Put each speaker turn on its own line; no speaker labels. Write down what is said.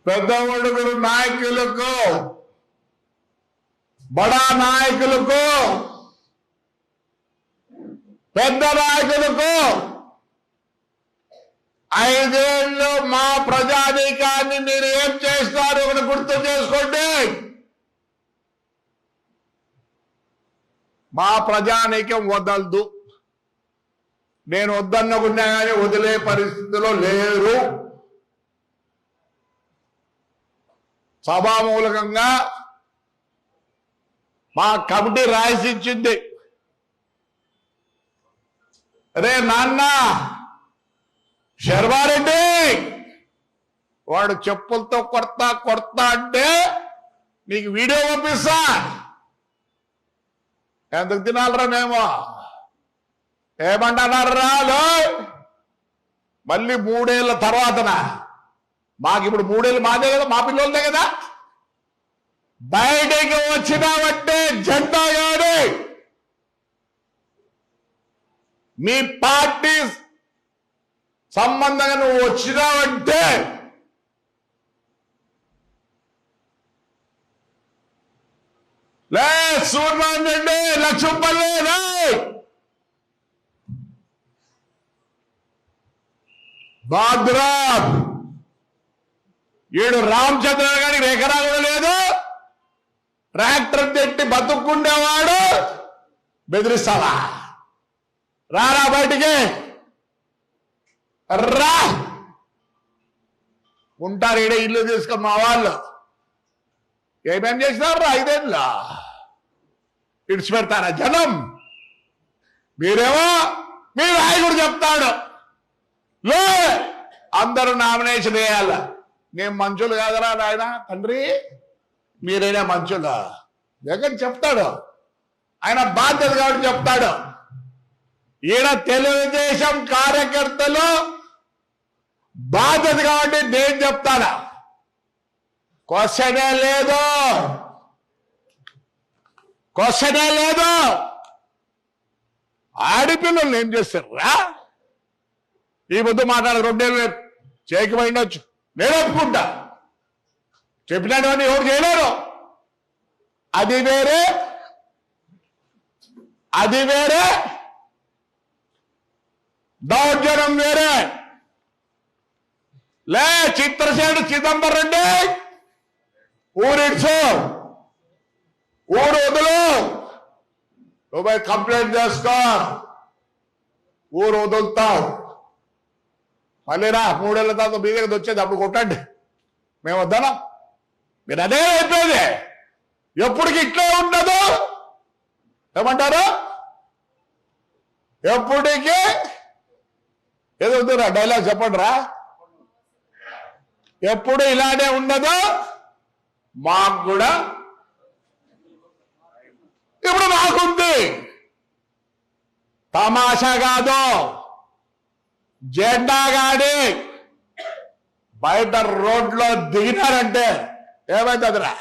పెద్ద ఒడుగురు నాయకులకు, బడా నాయకులకు, పెద్ద నాయకులకు 5 ఏళ్ళు మా ప్రజానీకాన్ని మీరు ఏం చేస్తారు అని గుర్తు చేసుకోండి. మా ప్రజానీకం వదలదు. నేను వద్దనుకున్నా కానీ వదిలే పరిస్థితిలో లేరు. సభామూలకంగా మా కమిటీ రాసిచ్చింది, రే నాన్న శర్వారెడ్డి వాడు చెప్పులతో కొడతా అంటే నీకు వీడియో పంపిస్తా. ఎందుకు తినాలరా మేము? ఏమంటున్నారా? మళ్ళీ 3 ఏళ్ళ తర్వాతన మాకు ఇప్పుడు 3 ఏళ్ళు మాదే కదా, మా పిల్లలదే కదా. బయటికి వచ్చినావంటే జెండా గాని మీ పార్టీ సంబంధంగా నువ్వు వచ్చినావంటే లే సూర్యనారాయణ లక్ష్మపల్లి బాద్రాబ్ ఈడు రామచంద్ర గారికి ఎకరా కూడా లేదు. ట్రాక్టర్ తెట్టి బతుక్కుండేవాడు బెదిరిస్తావా? రారా బయటికి రా. ఉంటారు ఈడే ఇల్లు తీసుకొని మా వాళ్ళు. ఏమేం చేసినారు 5 ఏళ్ళ ఇడిచిపెడతారా జనం? మీరేమో మీ నాయకుడు చెప్తాడు లే అందరూ నామినేషన్ వేయాల. నేను మంచులు కాదరా నాయన తండ్రి, మీరైనా మంచులు దగ్గర చెప్తాడు. ఆయన బాధ్యత కాబట్టి చెప్తాడు. ఈయన తెలుగుదేశం కార్యకర్తలు బాధ్యత కాబట్టి నేను చెప్తాడా? క్వశ్చనే లేదు, క్వశ్చనే లేదు. ఆడిపిల్లలు ఏం చేస్తారా? ఈ ముద్దు మాట్లాడ 2 ఏళ్ళు చేయకపోయిండొచ్చు, నేను ఒప్పుకుంటా. చెప్పినటువంటి ఎవరు చేయలేరు. అది వేరే, అది వేరే, దౌర్జన్యం వేరే. లే చిత్రసేనుడు చిదంబరం రెడ్డి ఊరిడ్చు, ఊరు వదులు. నువ్వు కంప్లైంట్ చేసుకో, ఊరు వదులుతావు. మళ్ళీరా 3 ఏళ్ళ తర్వాత మీ దగ్గర వచ్చేది, అప్పుడు కొట్టండి. మేము వద్దానా? మీరు అదే అయిపోయింది. ఎప్పటికి ఇట్లా ఉండదు. ఏమంటారు? ఎప్పటికీ ఏదో వద్దురా డైలాగ్ చెప్పండి రా. ఎప్పుడు ఇలానే ఉండదు. మాకు కూడా ఇప్పుడు మాకుంది. తమాషా కాదు. జెండా గాడి బయట రోడ్లో దిగినారంటే ఏమైతుందిరా?